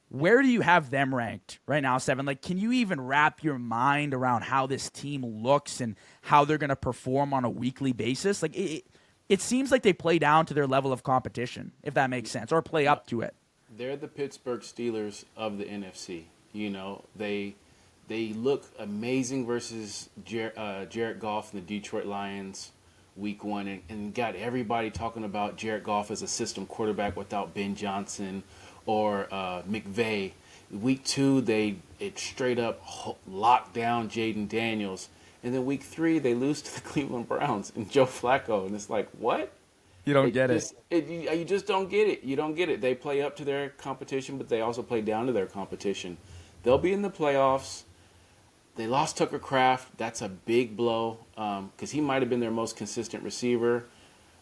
Where do you have them ranked right now, Seven? Like, can you even wrap your mind around how this team looks and how they're going to perform on a weekly basis? Like, it seems like they play down to their level of competition, if that makes sense, or play No, up to it. they're the Pittsburgh Steelers of the NFC. They look amazing versus Jared Goff and the Detroit Lions week one, and got everybody talking about Jared Goff as a system quarterback without Ben Johnson or McVay. Week two, it straight up locked down Jaden Daniels. And then week three, they lose to the Cleveland Browns and Joe Flacco. And it's like, what? You don't get it. You just don't get it. You don't get it. They play up to their competition, but they also play down to their competition. They'll be in the playoffs. They lost Tucker Kraft. That's a big blow because he might have been their most consistent receiver.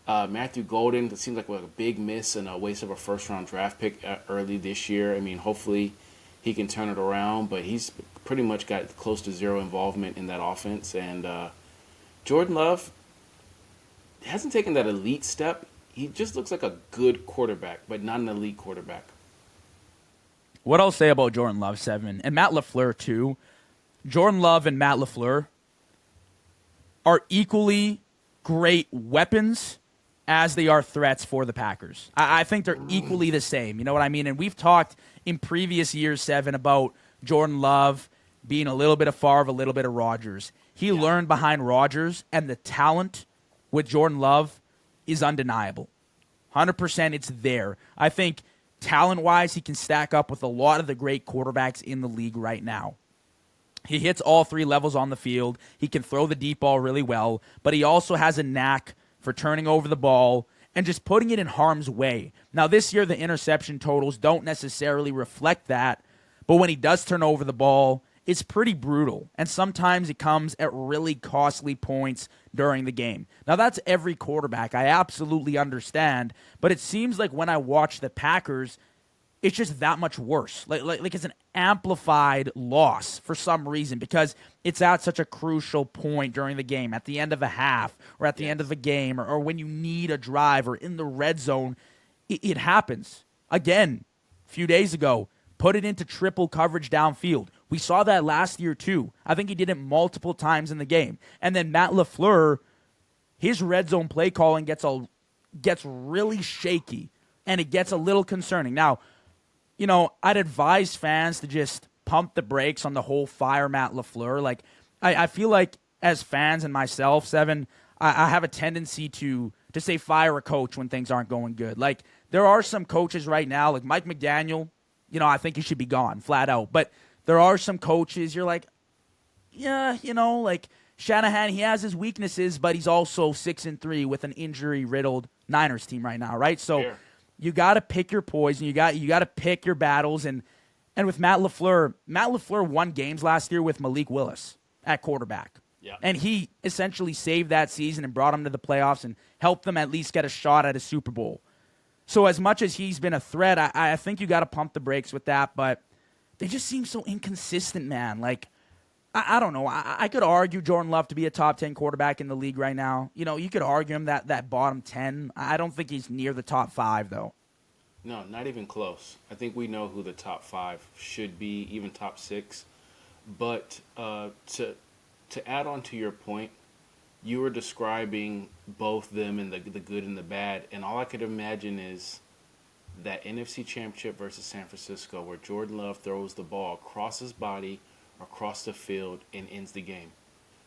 Matthew Golden, it seems like a big miss and a waste of a first-round draft pick early this year. I mean, hopefully he can turn it around, but he's pretty much got close to zero involvement in that offense. And Jordan Love hasn't taken that elite step. He just looks like a good quarterback, but not an elite quarterback. What I'll say about Jordan Love, Seven, and Matt LaFleur, too, Jordan Love and Matt LaFleur are equally great weapons as they are threats for the Packers. I think they're equally the same. You know what I mean? And we've talked in previous years, Seven, about Jordan Love being a little bit of Favre, a little bit of Rodgers. He learned behind Rodgers, and the talent with Jordan Love is undeniable. 100% it's there. I think talent-wise, he can stack up with a lot of the great quarterbacks in the league right now. He hits all three levels on the field. He can throw the deep ball really well, but he also has a knack for turning over the ball and just putting it in harm's way. Now, this year, the interception totals don't necessarily reflect that, but when he does turn over the ball, it's pretty brutal, and sometimes it comes at really costly points during the game. Now, that's every quarterback. I absolutely understand, but it seems like when I watch the Packers, it's just that much worse. Like it's an amplified loss for some reason because it's at such a crucial point during the game, at the end of a half or at the end of a game or when you need a drive or in the red zone. It happens. Again, a few days ago, put it into triple coverage downfield. We saw that last year too. I think he did it multiple times in the game. And then Matt LaFleur, his red zone play calling gets really shaky and it gets a little concerning. Now, you know, I'd advise fans to just pump the brakes on the whole fire Matt LaFleur. Like, I feel like as fans and myself, Seven, I have a tendency to say fire a coach when things aren't going good. Like, there are some coaches right now, like Mike McDaniel, you know, I think he should be gone, flat out. But there are some coaches, you're like, yeah, you know, like Shanahan, he has his weaknesses, but he's also 6-3 with an injury-riddled Niners team right now, right? So, Fair. you got to pick your poison. You got to pick your battles. And with Matt LaFleur won games last year with Malik Willis at quarterback. Yeah. And he essentially saved that season and brought them to the playoffs and helped them at least get a shot at a Super Bowl. So as much as he's been a threat, I think you got to pump the brakes with that. But they just seem so inconsistent, man. Like, I don't know. I could argue Jordan Love to be a top 10 quarterback in the league right now. You know, you could argue him that bottom 10. I don't think he's near the top 5, though. No, not even close. I think we know who the top 5 should be, even top 6. But to add on to your point, you were describing both them and the good and the bad, and all I could imagine is that NFC Championship versus San Francisco where Jordan Love throws the ball across his body, across the field, and ends the game.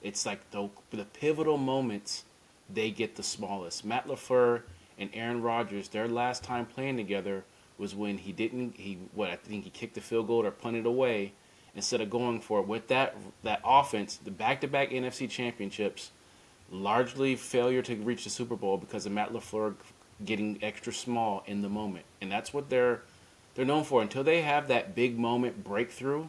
It's like the pivotal moments, they get the smallest. Matt LaFleur and Aaron Rodgers, their last time playing together was when I think he kicked the field goal or punted away instead of going for it. With that offense, the back-to-back NFC championships, largely failure to reach the Super Bowl because of Matt LaFleur getting extra small in the moment. And that's what they're known for. Until they have that big moment breakthrough,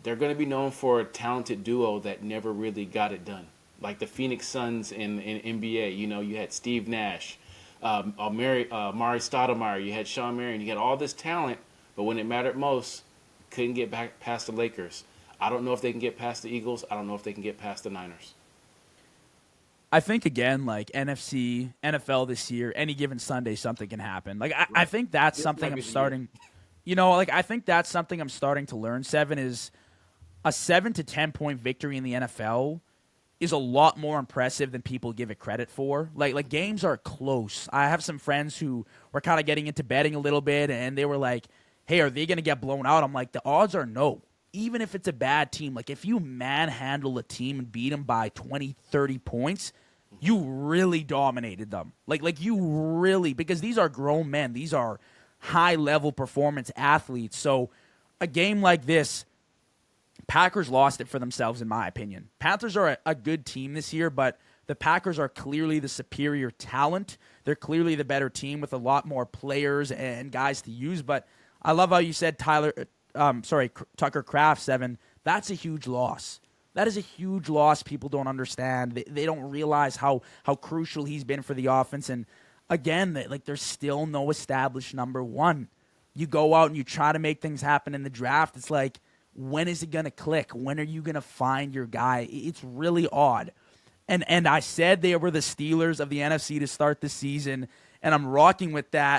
they're going to be known for a talented duo that never really got it done. Like the Phoenix Suns in NBA. You know, you had Steve Nash, Mari Stoudemire, you had Sean Marion. You had all this talent, but when it mattered most, couldn't get back past the Lakers. I don't know if they can get past the Eagles. I don't know if they can get past the Niners. I think, again, like NFC, NFL this year, any given Sunday, something can happen. Like, I think that's This something might I'm be the starting. Like I think that's something I'm starting to learn. Seven is a 7 to 10 point victory in the NFL is a lot more impressive than people give it credit for. Like games are close. I have some friends who were kind of getting into betting a little bit, and they were like, "Hey, are they going to get blown out?" I'm like, the odds are no. Even if it's a bad team, like if you manhandle a team and beat them by 20, 30 points, you really dominated them. Like you really, because these are grown men. These are high level performance athletes. So a game like this, Packers lost it for themselves, in my opinion. Panthers are a good team this year, but the Packers are clearly the superior talent. They're clearly the better team with a lot more players and guys to use. But I love how you said Tucker Kraft, Seven. That's a huge loss. That is a huge loss people don't understand. They don't realize how crucial he's been for the offense. And again, there's still no established number one. You go out and you try to make things happen in the draft. It's like, when is it going to click? When are you going to find your guy? It's really odd. And I said they were the Steelers of the NFC to start the season, and I'm rocking with that.